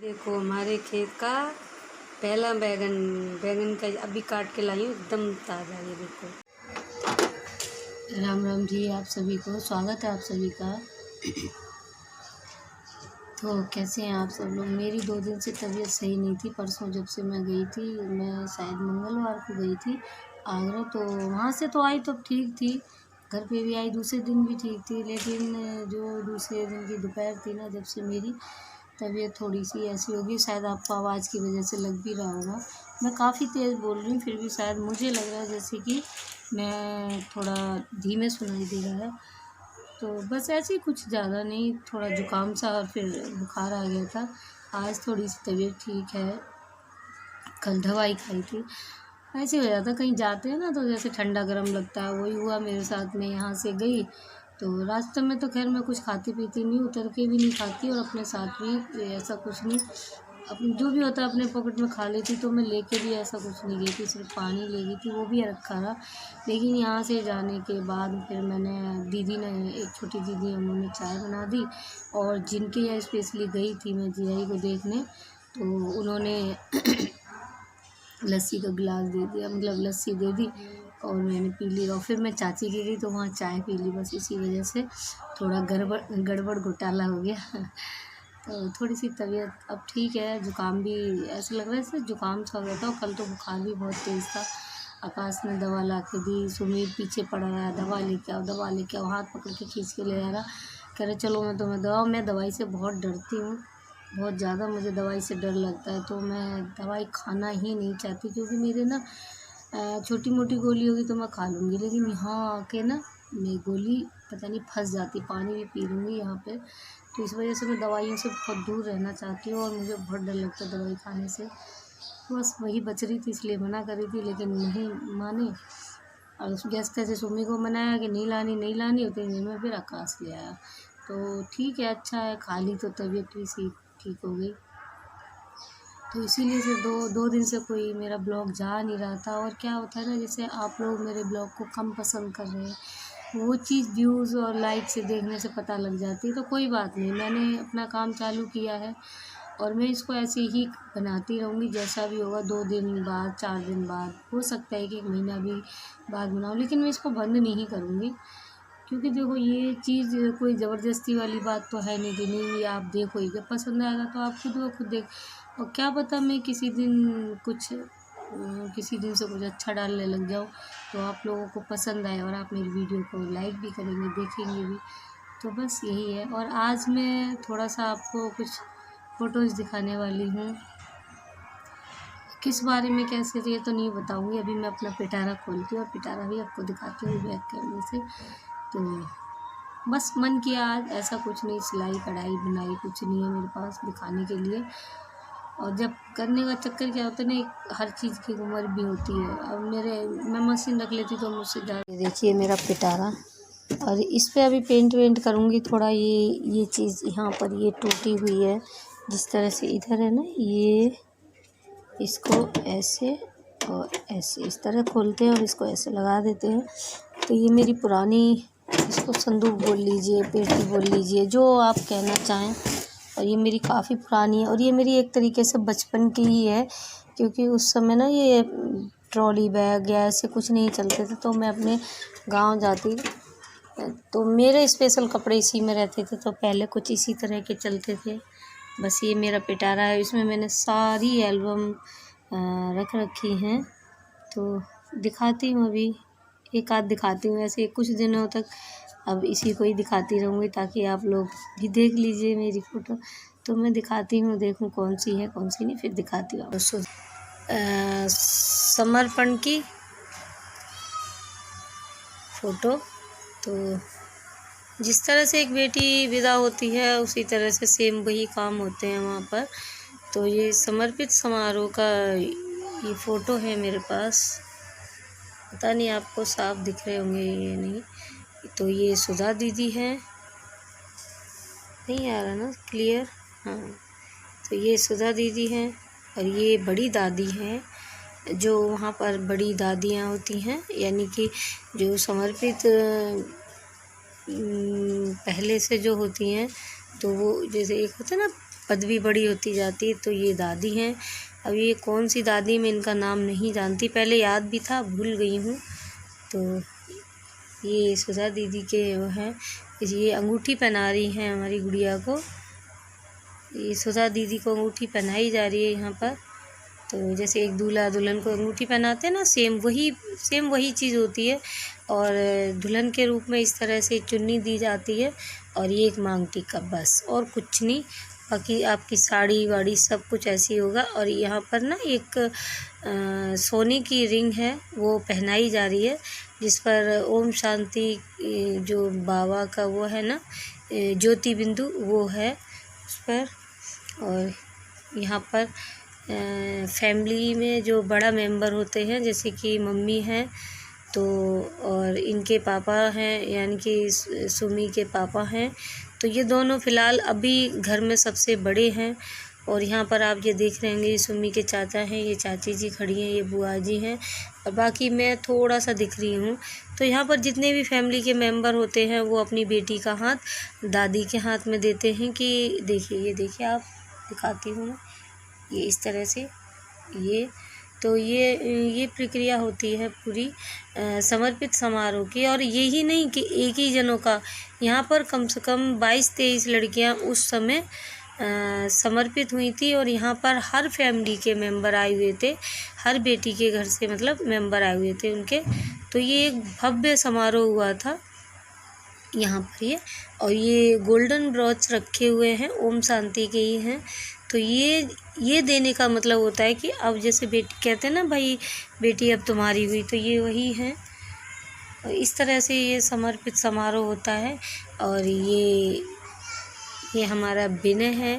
देखो हमारे खेत का पहला बैगन का अभी काट के लाई हूँ, एकदम ताज़ा। ये देखो। राम राम जी आप सभी को, स्वागत है आप सभी का। तो कैसे हैं आप सब लोग। मेरी 2 दिन से तबीयत सही नहीं थी। परसों जब से मैं गई थी, मैं शायद मंगलवार को गई थी आगरा, तो वहाँ से तो आई तो ठीक थी, घर पे भी आई, दूसरे दिन भी ठीक थी। लेकिन जो दूसरे दिन की दोपहर थी ना, जब से मेरी तबीयत थोड़ी सी ऐसी होगी, शायद आपको आवाज़ की वजह से लग भी रहा होगा, मैं काफ़ी तेज़ बोल रही हूँ, फिर भी शायद मुझे लग रहा है जैसे कि मैं थोड़ा धीमे सुनाई दे रहा है। तो बस ऐसे ही, कुछ ज़्यादा नहीं, थोड़ा ज़ुकाम सा और फिर बुखार आ गया था। आज थोड़ी सी तबीयत ठीक है, कल दवाई खाई थी। ऐसे हो जाता, कहीं जाते हैं ना तो जैसे ठंडा गर्म लगता है, वही हुआ मेरे साथ में। यहाँ से गई तो रास्ते में तो खैर मैं कुछ खाती पीती नहीं, उतर के भी नहीं खाती और अपने साथ भी ऐसा कुछ नहीं, अपने जो भी होता है अपने पॉकेट में खा लेती। तो मैं लेके भी ऐसा कुछ नहीं गई थी, सिर्फ पानी ले गई थी, वो भी रखा रहा। लेकिन यहाँ से जाने के बाद फिर मैंने, दीदी ने, एक छोटी दीदी, उन्होंने चाय बना दी, और जिनके यहाँ स्पेशली गई थी मैं जीजाई को देखने, तो उन्होंने लस्सी का गिलास दे दिया, मतलब लस्सी दे दी और मैंने पी ली। और फिर मैं चाची की गई तो वहाँ चाय पी ली। बस इसी वजह से थोड़ा गड़बड़ घोटाला हो गया। तो थोड़ी सी तबीयत अब ठीक है। ज़ुकाम भी ऐसा लग रहा है जैसे ज़ुकाम सा हो गया था, और कल तो बुखार भी बहुत तेज़ था। आकाश ने दवा ला के दी, सुमीर पीछे पड़ा रहा, दवा लेके आओ दवा लेके आओ, हाथ पकड़ के खींच के ले आ रहा, कह रहे चलो मैं तुम्हें दवा। मैं दवाई से बहुत डरती हूँ, बहुत ज़्यादा मुझे दवाई से डर लगता है, तो मैं दवाई खाना ही नहीं चाहती, क्योंकि मेरे ना छोटी मोटी गोली होगी तो मैं खा लूँगी, लेकिन यहाँ आके ना मेरी गोली पता नहीं फंस जाती। पानी भी पी लूँगी यहाँ पे, तो इस वजह से मैं दवाइयों से बहुत दूर रहना चाहती हूँ, और मुझे बहुत डर लगता है दवाई खाने से। बस वही बच रही थी, इसलिए मना कर रही थी, लेकिन नहीं माने। और उस गेस्ट से सुमी को मनाया कि नहीं लानी नहीं लानी, उतनी देर में फिर आकाश ले आया। तो ठीक है, अच्छा है, खा ली तो तबीयत भी सी ठीक हो गई। तो इसीलिए से दो दिन से कोई मेरा ब्लॉग जा नहीं रहा था। और क्या होता है ना, जैसे आप लोग मेरे ब्लॉग को कम पसंद कर रहे हैं, वो चीज़ व्यूज़ और लाइक से देखने से पता लग जाती है। तो कोई बात नहीं, मैंने अपना काम चालू किया है और मैं इसको ऐसे ही बनाती रहूँगी, जैसा भी होगा। 2 दिन बाद, 4 दिन बाद, हो सकता है कि 1 महीना भी बाद बनाऊँ, लेकिन मैं इसको बंद नहीं करूँगी। क्योंकि देखो, ये चीज़ कोई ज़बरदस्ती वाली बात तो है नहीं कि नहीं ये आप देखो, ही जब पसंद आएगा तो आप खुद ब खुद देख। और क्या पता मैं किसी दिन किसी दिन से कुछ अच्छा डालने लग जाऊँ, तो आप लोगों को पसंद आए और आप मेरी वीडियो को लाइक भी करेंगे, देखेंगे भी। तो बस यही है। और आज मैं थोड़ा सा आपको कुछ फ़ोटोज़ दिखाने वाली हूँ। किस बारे में कैसे, ये तो नहीं बताऊँगी। अभी मैं अपना पिटारा खोलती हूँ और पिटारा भी आपको दिखाती हूँ बैक कैमरे से। तो बस मन किया आज, ऐसा कुछ नहीं, सिलाई कढ़ाई बुनाई कुछ नहीं है मेरे पास दिखाने के लिए। और जब करने का चक्कर क्या होता है ना, एक हर चीज़ की उम्र भी होती है। अब मैं मशीन रख लेती तो मुझसे ज़्यादा। देखिए मेरा पिटारा, और इस पे अभी पेंट वेंट करूँगी थोड़ा। ये चीज़ यहाँ पर ये टूटी हुई है, जिस तरह से इधर है ना, ये इसको ऐसे और ऐसे इस तरह खोलते हैं और इसको ऐसे लगा देते हैं। तो ये मेरी पुरानी, इसको संदूक बोल लीजिए, पेटी बोल लीजिए, जो आप कहना चाहें। और ये मेरी काफ़ी पुरानी है, और ये मेरी एक तरीके से बचपन की ही है, क्योंकि उस समय ना ये ट्रॉली बैग या ऐसे कुछ नहीं चलते थे, तो मैं अपने गांव जाती तो मेरे स्पेशल कपड़े इसी में रहते थे। तो पहले कुछ इसी तरह के चलते थे। बस ये मेरा पिटारा है, इसमें मैंने सारी एल्बम रख रखी हैं। तो दिखाती हूँ, अभी एक आध दिखाती हूँ, ऐसे कुछ दिनों तक अब इसी को ही दिखाती रहूँगी, ताकि आप लोग भी देख लीजिए मेरी फ़ोटो। तो मैं दिखाती हूँ, देखूँ कौन सी है कौन सी नहीं, फिर दिखाती हूँ। समर्पण की फ़ोटो। तो जिस तरह से एक बेटी विदा होती है, उसी तरह से सेम वही काम होते हैं वहाँ पर। तो ये समर्पित समारोह का ये फ़ोटो है मेरे पास, पता नहीं आपको साफ दिख रहे होंगे ये नहीं। तो ये सुधा दीदी है, नहीं आ रहा ना क्लियर, हाँ। तो ये सुधा दीदी हैं, और ये बड़ी दादी हैं, जो वहाँ पर बड़ी दादियाँ होती हैं, यानी कि जो समर्पित पहले से जो होती हैं, तो वो जैसे एक होता है ना, पदवी बड़ी होती जाती है, तो ये दादी हैं। अब ये कौन सी दादी, मैं इनका नाम नहीं जानती, पहले याद भी था, भूल गई हूँ। तो ये सुधा दीदी के वो हैं, ये अंगूठी पहना रही हैं हमारी गुड़िया को। ये सुधा दीदी को अंगूठी पहनाई जा रही है यहाँ पर। तो जैसे एक दूल्हा दुल्हन को अंगूठी पहनाते हैं ना, सेम वही चीज़ होती है। और दुल्हन के रूप में इस तरह से चुन्नी दी जाती है, और ये एक मांग टीका, बस और कुछ नहीं। बाकी आपकी साड़ी वाड़ी सब कुछ ऐसी होगा। और यहाँ पर ना एक सोने की रिंग है, वो पहनाई जा रही है, जिस पर ओम शांति जो बाबा का वो है ना, ज्योति बिंदु वो है उस पर। और यहाँ पर फैमिली में जो बड़ा मेंबर होते हैं, जैसे कि मम्मी हैं, तो और इनके पापा हैं, यानी कि सुमी के पापा हैं, तो ये दोनों फ़िलहाल अभी घर में सबसे बड़े हैं। और यहाँ पर आप ये देख रहे होंगे, ये सुमी के चाचा हैं, ये चाची जी खड़ी हैं, ये बुआ जी हैं, और बाकी मैं थोड़ा सा दिख रही हूँ। तो यहाँ पर जितने भी फैमिली के मेंबर होते हैं, वो अपनी बेटी का हाथ दादी के हाथ में देते हैं कि देखिए, ये देखिए, आप दिखाती हूँ मैं, ये इस तरह से ये प्रक्रिया होती है पूरी समर्पित समारोह की। और यही नहीं कि एक ही जनों का, यहाँ पर कम से कम 22-23 लड़कियाँ उस समय समर्पित हुई थी। और यहाँ पर हर फैमिली के मेंबर आए हुए थे, हर बेटी के घर से मतलब मेंबर आए हुए थे उनके। तो ये एक भव्य समारोह हुआ था यहाँ पर ये। और ये गोल्डन ब्रॉच रखे हुए हैं, ओम शांति के ही हैं। तो ये देने का मतलब होता है कि अब जैसे बेटी कहते हैं ना, भाई बेटी अब तुम्हारी हुई, तो ये वही है। और इस तरह से ये समर्पित समारोह होता है। और ये हमारा विनय है,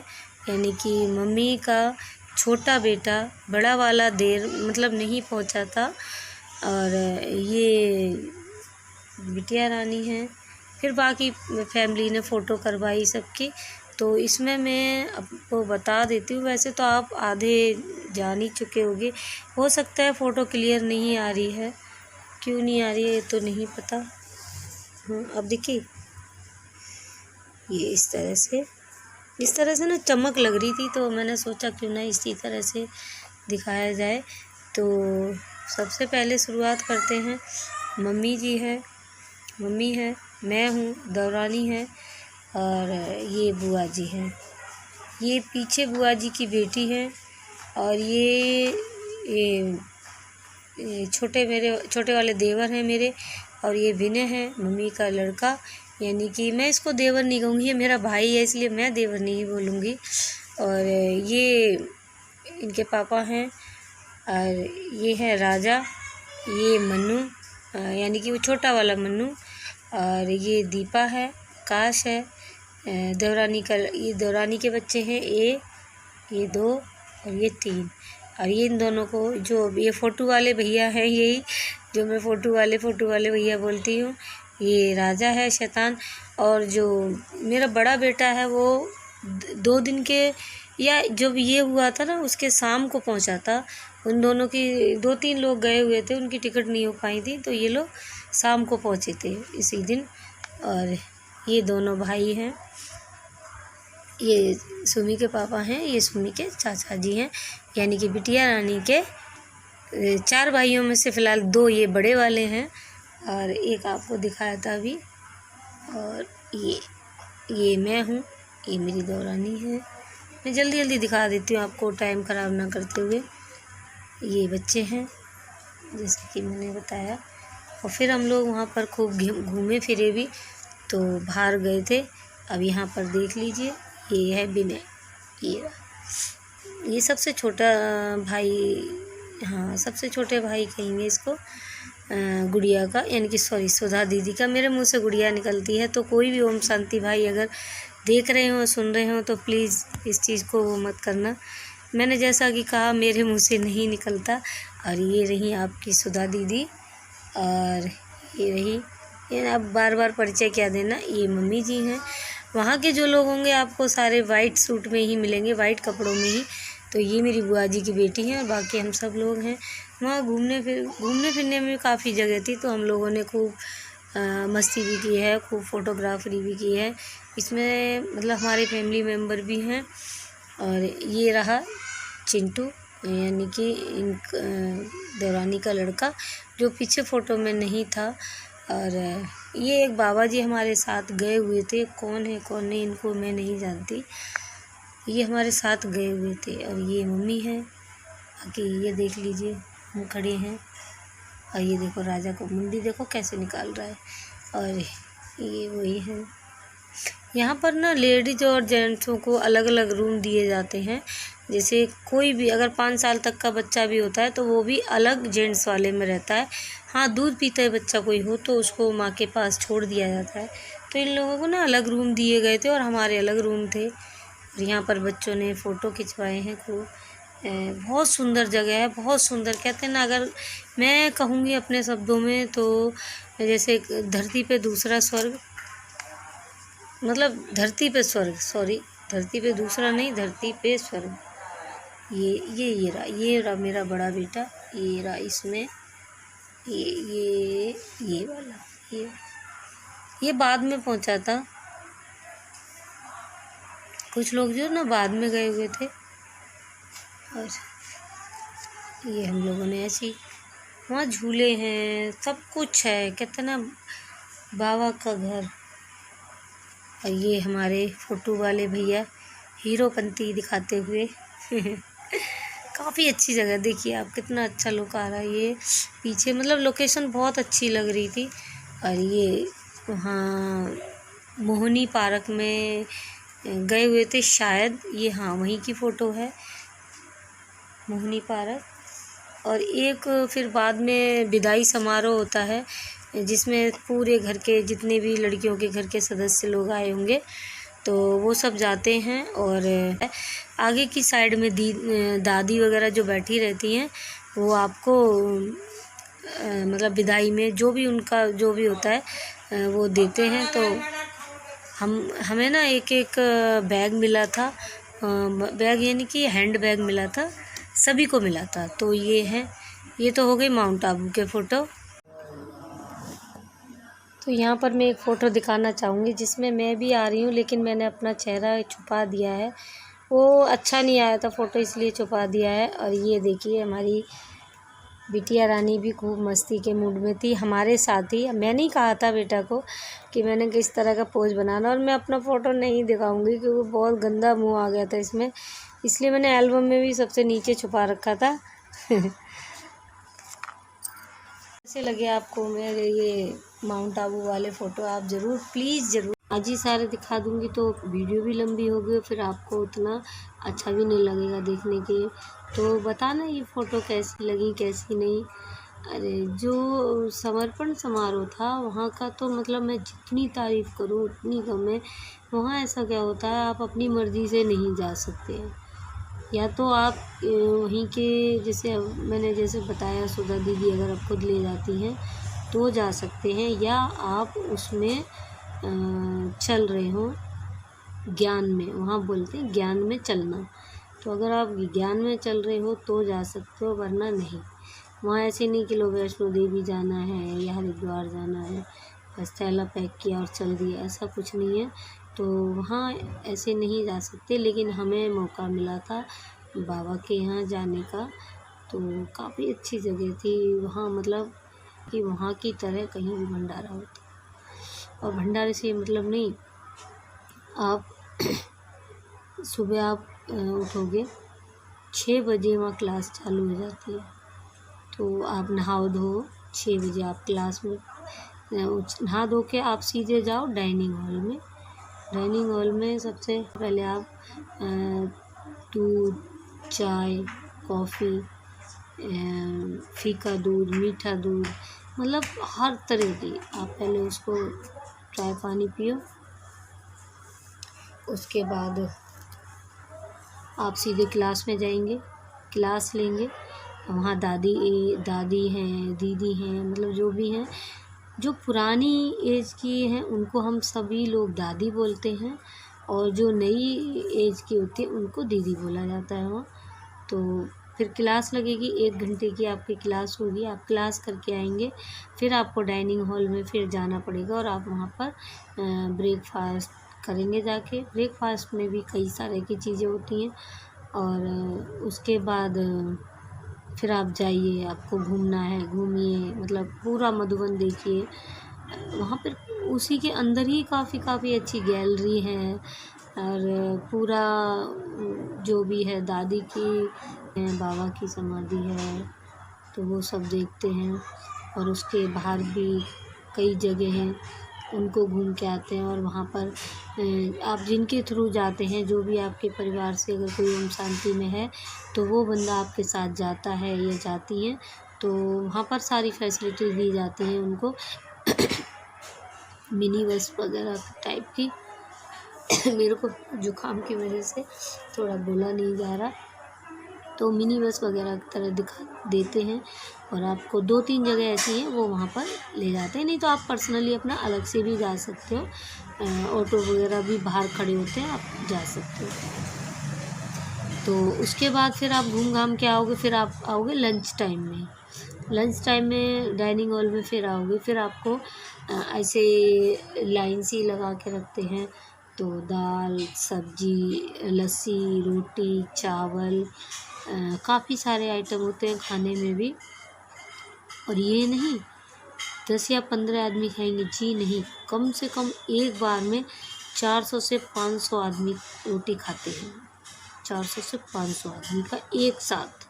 यानी कि मम्मी का छोटा बेटा, बड़ा वाला देर मतलब नहीं पहुंचा था। और ये बिटिया रानी है। फिर बाकी फैमिली ने फ़ोटो करवाई सबकी। तो इसमें मैं आपको बता देती हूँ, वैसे तो आप आधे जान ही चुके होंगे, हो सकता है फ़ोटो क्लियर नहीं आ रही है, क्यों नहीं आ रही है तो नहीं पता। अब देखिए, ये इस तरह से ना चमक लग रही थी, तो मैंने सोचा क्यों ना इसी तरह से दिखाया जाए। तो सबसे पहले शुरुआत करते हैं, मम्मी है, मैं हूँ, दौरानी है, और ये बुआ जी हैं। ये पीछे बुआ जी की बेटी है। और ये छोटे वाले देवर हैं मेरे। और ये विनय है, मम्मी का लड़का, यानी कि मैं इसको देवर नहीं कहूँगी, ये मेरा भाई है, इसलिए मैं देवर नहीं बोलूँगी। और ये इनके पापा हैं। और ये है राजा, ये मन्नू, यानी कि वो छोटा वाला मन्नू। और ये दीपा है, काश है, ये देवरानी के बच्चे हैं, ये 2 और ये 3। और ये इन दोनों को, जो ये फ़ोटो वाले भैया हैं, यही जो मैं फ़ोटो वाले भैया बोलती हूँ, ये राजा है शैतान। और जो मेरा बड़ा बेटा है, वो 2 दिन के, या जब ये हुआ था ना, उसके शाम को पहुँचा था। उन दोनों की 2-3 लोग गए हुए थे, उनकी टिकट नहीं हो पाई थी, तो ये लोग शाम को पहुँचे थे इसी दिन। और ये दोनों भाई हैं, ये सुमी के पापा हैं, ये सुमी के चाचा जी हैं, यानी कि बिटिया रानी के 4 भाइयों में से फ़िलहाल 2 ये बड़े वाले हैं, और एक आपको दिखाया था अभी। और ये मैं हूँ, ये मेरी दौरानी है। मैं जल्दी दिखा देती हूँ आपको, टाइम ख़राब ना करते हुए। ये बच्चे हैं, जैसे कि मैंने बताया। और फिर हम लोग वहाँ पर खूब घूमे फिरे भी, तो बाहर गए थे। अब यहाँ पर देख लीजिए, ये है विनय, ये सबसे छोटा भाई, हाँ सबसे छोटे भाई कहेंगे इसको, गुड़िया का, यानी कि सुधा दीदी का। मेरे मुंह से गुड़िया निकलती है, तो कोई भी ओम शांति भाई अगर देख रहे हो, सुन रहे हो, तो प्लीज़ इस चीज़ को वो मत करना। मैंने जैसा कि कहा, मेरे मुंह से नहीं निकलता। और ये रही आपकी सुधा दीदी, और ये रही, ये अब बार परिचय क्या देना, ये मम्मी जी हैं। वहाँ के जो लोग होंगे आपको सारे वाइट सूट में ही मिलेंगे, वाइट कपड़ों में ही, तो ये मेरी बुआ जी की बेटी है और बाकी हम सब लोग हैं। वहाँ घूमने फिरने में काफ़ी जगह थी, तो हम लोगों ने खूब मस्ती भी की है, खूब फोटोग्राफरी भी की है। इसमें मतलब हमारे फैमिली मेम्बर भी हैं। और ये रहा चिंटू, यानी कि इन देवरानी का लड़का, जो पीछे फ़ोटो में नहीं था। और ये एक बाबा जी हमारे साथ गए हुए थे, कौन है कौन नहीं इनको मैं नहीं जानती, ये हमारे साथ गए हुए थे। और ये मम्मी है, बाकी ये देख लीजिए हम खड़े हैं। और ये देखो राजा को मुंडी देखो कैसे निकाल रहा है। और ये वही है। यहाँ पर ना लेडीज और जेंट्सों को अलग अलग रूम दिए जाते हैं। जैसे कोई भी अगर 5 साल तक का बच्चा भी होता है तो वो भी अलग जेंट्स वाले में रहता है। हाँ, दूध पीता है बच्चा कोई हो तो उसको माँ के पास छोड़ दिया जाता है। तो इन लोगों को ना अलग रूम दिए गए थे और हमारे अलग रूम थे। और यहाँ पर बच्चों ने फ़ोटो खिंचवाए हैं खूब। बहुत सुंदर जगह है, बहुत सुंदर। कहते हैं ना, अगर मैं कहूँगी अपने शब्दों में तो जैसे धरती पे दूसरा स्वर्ग, मतलब धरती पे स्वर्ग, सॉरी, धरती पे दूसरा नहीं, धरती पे स्वर्ग। ये रहा मेरा बड़ा बेटा, ये रहा इसमें ये वाला, ये बाद में पहुंचा था। कुछ लोग जो ना बाद में गए हुए थे। और ये हम लोगों ने ऐसी, वहाँ झूले हैं, सब कुछ है, कहते ना बाबा का घर। और ये हमारे फ़ोटो वाले भैया हीरोपंती दिखाते हुए काफ़ी अच्छी जगह, देखिए आप कितना अच्छा लुक आ रहा है। ये पीछे मतलब लोकेशन बहुत अच्छी लग रही थी। और ये वहाँ मोहिनी पार्क में गए हुए थे शायद, ये हाँ वहीं की फ़ोटो है, मोहिनी पार्क। और एक फिर बाद में विदाई समारोह होता है जिसमें पूरे घर के जितने भी लड़कियों के घर के सदस्य लोग आए होंगे तो वो सब जाते हैं। और आगे की साइड में दादी वगैरह जो बैठी रहती हैं वो आपको मतलब विदाई में जो भी उनका जो भी होता है वो देते हैं। तो हमें ना एक बैग मिला था, बैग यानी कि हैंड बैग मिला था, सभी को मिला था। तो ये तो हो गई माउंट आबू के फ़ोटो। तो यहाँ पर मैं एक फ़ोटो दिखाना चाहूँगी जिसमें मैं भी आ रही हूँ, लेकिन मैंने अपना चेहरा छुपा दिया है, वो अच्छा नहीं आया था फ़ोटो इसलिए छुपा दिया है। और ये देखिए हमारी बिटिया रानी भी खूब मस्ती के मूड में थी हमारे साथ ही। मैंने ही कहा था बेटा को कि मैंने किस तरह का पोज बनाना, और मैं अपना फ़ोटो नहीं दिखाऊंगी क्योंकि बहुत गंदा मुंह आ गया था इसमें, इसलिए मैंने एल्बम में भी सबसे नीचे छुपा रखा था कैसे लगे आपको मेरे ये माउंट आबू वाले फ़ोटो? आप ज़रूर प्लीज़ ज़रूर, आज ही सारे दिखा दूँगी तो वीडियो भी लंबी होगी, फिर आपको उतना अच्छा भी नहीं लगेगा देखने के। तो बताना ये फ़ोटो कैसी लगी कैसी नहीं। अरे जो समर्पण समारोह था वहाँ का तो मतलब मैं जितनी तारीफ़ करूँ उतनी कम है। वहाँ ऐसा क्या होता है, आप अपनी मर्ज़ी से नहीं जा सकते हैं, या तो आप वहीं के जैसे मैंने जैसे बताया सुधा दीदी अगर आप खुद ले जाती हैं तो जा सकते हैं, या आप उसमें चल रहे हो ज्ञान में, वहाँ बोलते हैं ज्ञान में चलना। तो अगर आप ज्ञान में चल रहे हो तो जा सकते हो, वरना नहीं। वहाँ ऐसे नहीं कि लो वैष्णो देवी जाना है या हरिद्वार जाना है बस थैला पैक किया और चल दिया, ऐसा कुछ नहीं है। तो वहाँ ऐसे नहीं जा सकते, लेकिन हमें मौका मिला था बाबा के यहाँ जाने का, तो काफ़ी अच्छी जगह थी वहाँ, मतलब कि वहाँ की तरह कहीं भी भंडारा होता। और भंडारे से मतलब नहीं, आप सुबह आप उठोगे 6 बजे वहाँ क्लास चालू हो जाती है, तो आप नहाओ धो 6 बजे आप क्लास में नहा धो के आप सीधे जाओ डाइनिंग हॉल में। डाइनिंग हॉल में सबसे पहले आप दूध, चाय, कॉफ़ी, फीका दूध, मीठा दूध, मतलब हर तरह की आप पहले उसको चाय पानी पियो। उसके बाद आप सीधे क्लास में जाएंगे, क्लास लेंगे। वहाँ दादी हैं, दीदी हैं, मतलब जो भी हैं, जो पुरानी एज की हैं उनको हम सभी लोग दादी बोलते हैं, और जो नई एज की होती है उनको दीदी बोला जाता है वहाँ। तो फिर क्लास लगेगी, 1 घंटे की आपकी क्लास होगी। आप क्लास करके आएंगे, फिर आपको डाइनिंग हॉल में फिर जाना पड़ेगा और आप वहाँ पर ब्रेकफास्ट करेंगे जाके। ब्रेकफास्ट में भी कई सारे की चीज़ें होती हैं और उसके बाद फिर आप जाइए, आपको घूमना है घूमिए, मतलब पूरा मधुबन देखिए। वहाँ पर उसी के अंदर ही काफ़ी अच्छी गैलरी है और पूरा जो भी है दादी की बाबा की समाधि है, तो वो सब देखते हैं। और उसके बाहर भी कई जगह हैं, उनको घूम के आते हैं। और वहाँ पर आप जिनके थ्रू जाते हैं, जो भी आपके परिवार से अगर कोई ओम शांति में है तो वो बंदा आपके साथ जाता है या जाती हैं, तो वहाँ पर सारी फैसिलिटी दी जाती हैं उनको। मिनी बस वगैरह टाइप की। मेरे को जुकाम की वजह से थोड़ा बोला नहीं जा रहा, तो मिनी बस वगैरह की तरह दिखा देते हैं। और आपको 2-3 जगह ऐसी हैं वो वहाँ पर ले जाते हैं। नहीं तो आप पर्सनली अपना अलग से भी जा सकते हो, ऑटो वगैरह भी बाहर खड़े होते हैं, आप जा सकते हो। तो उसके बाद फिर आप घूम घाम के आओगे, फिर आप आओगे लंच टाइम में। लंच टाइम में डाइनिंग हॉल में फिर आओगे, फिर आपको ऐसे लाइन सी लगा के रखते हैं, तो दाल सब्जी लस्सी रोटी चावल काफ़ी सारे आइटम होते हैं खाने में भी। और ये नहीं 10 या 15 आदमी खाएंगे, जी नहीं, कम से कम एक बार में 400 से 500 आदमी रोटी खाते हैं। 400 से 500 आदमी का एक साथ,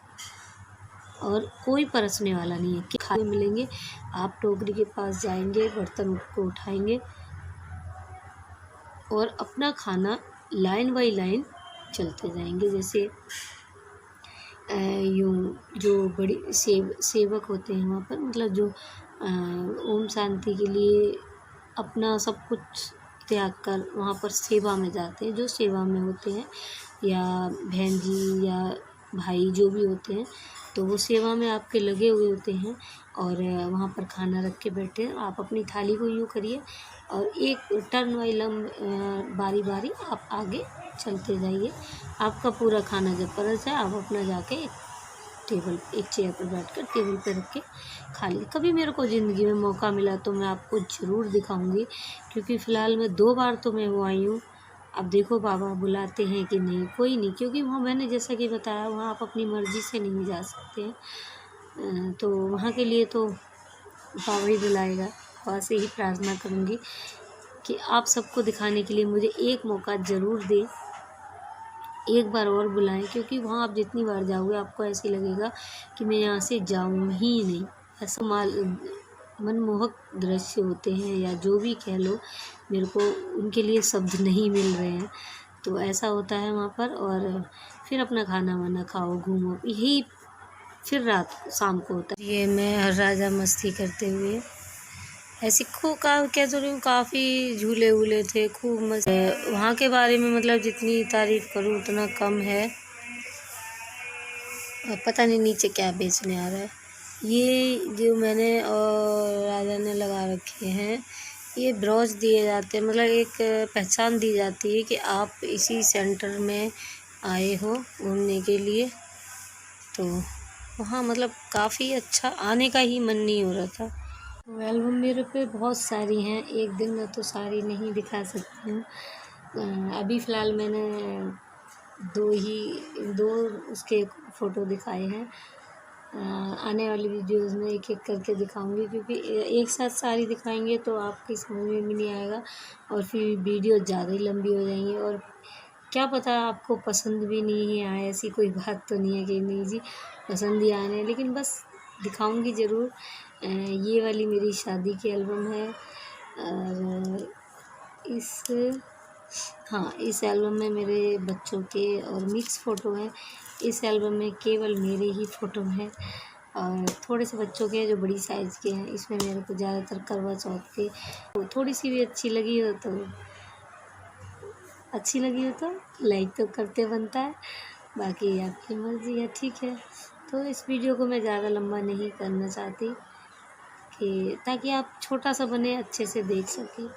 और कोई परसने वाला नहीं है कि खाने मिलेंगे। आप टोकरी के पास जाएंगे, बर्तन को उठाएंगे और अपना खाना लाइन बाई लाइन चलते जाएंगे। जैसे यूँ जो बड़ी सेवक होते हैं वहाँ पर, मतलब जो ओम शांति के लिए अपना सब कुछ त्याग कर वहाँ पर सेवा में जाते हैं, जो सेवा में होते हैं, या बहन जी या भाई जो भी होते हैं, तो वो सेवा में आपके लगे हुए होते हैं और वहाँ पर खाना रख के बैठे हैं। आप अपनी थाली को यूँ करिए और एक टर्न वाई बारी बारी आप आगे चलते जाइए। आपका पूरा खाना जब परस जाए, आप अपना जाके एक चेयर पर बैठकर टेबल पर रख के खा ली। कभी मेरे को ज़िंदगी में मौका मिला तो मैं आपको ज़रूर दिखाऊंगी, क्योंकि फ़िलहाल मैं 2 बार तो मैं वो आई हूँ। अब देखो बाबा बुलाते हैं कि नहीं, कोई नहीं, क्योंकि वहाँ मैंने जैसा कि बताया, वहाँ आप अपनी मर्ज़ी से नहीं जा सकते हैं। तो वहाँ के लिए तो बाबा ही बुलाएगा। बाबा से ही प्रार्थना करूँगी कि आप सबको दिखाने के लिए मुझे एक मौका ज़रूर दें, एक बार और बुलाएं, क्योंकि वहाँ आप जितनी बार जाओगे आपको ऐसे लगेगा कि मैं यहाँ से जाऊँ ही नहीं। ऐसा मनमोहक दृश्य होते हैं, या जो भी कह लो, मेरे को उनके लिए शब्द नहीं मिल रहे हैं। तो ऐसा होता है वहाँ पर। और फिर अपना खाना वाना खाओ, घूमो, यही फिर रात शाम को होता है। ये मैं हर राजा मस्ती करते हुए ऐसी खूब कह तो रही हूँ, काफ़ी झूले वूले थे, खूब मज़ा। वहाँ के बारे में मतलब जितनी तारीफ़ करूँ उतना कम है। और पता नहीं नीचे क्या बेचने आ रहा है। ये जो मैंने और राजा ने लगा रखे हैं, ये ब्रोच दिए जाते हैं, मतलब एक पहचान दी जाती है कि आप इसी सेंटर में आए हो घूमने के लिए। तो वहाँ मतलब काफ़ी अच्छा, आने का ही मन नहीं हो रहा था। एल्बम मेरे पे बहुत सारी हैं, एक दिन में तो सारी नहीं दिखा सकती हूँ। अभी फ़िलहाल मैंने दो उसके फ़ोटो दिखाए हैं। आने वाली वीडियोज़ में एक एक करके दिखाऊंगी, क्योंकि एक साथ सारी दिखाएंगे तो आपकी समझ में भी नहीं आएगा और फिर वीडियो ज़्यादा ही लंबी हो जाएंगी। और क्या पता आपको पसंद भी नहीं आए, ऐसी कोई बात तो नहीं है कि नहीं जी पसंद ही आने, लेकिन बस दिखाऊंगी ज़रूर। ये वाली मेरी शादी की एल्बम है। और इस एल्बम में मेरे बच्चों के और मिक्स फ़ोटो हैं। इस एल्बम में केवल मेरे ही फ़ोटो हैं और थोड़े से बच्चों के हैं जो बड़ी साइज़ के हैं। इसमें मेरे को ज़्यादातर करवा चौथ के, तो थोड़ी सी भी अच्छी लगी हो तो लाइक तो करते बनता है, बाकी आपकी मर्ज़ी है, ठीक है। तो इस वीडियो को मैं ज़्यादा लंबा नहीं करना चाहती, कि ताकि आप छोटा सा बने अच्छे से देख सकें।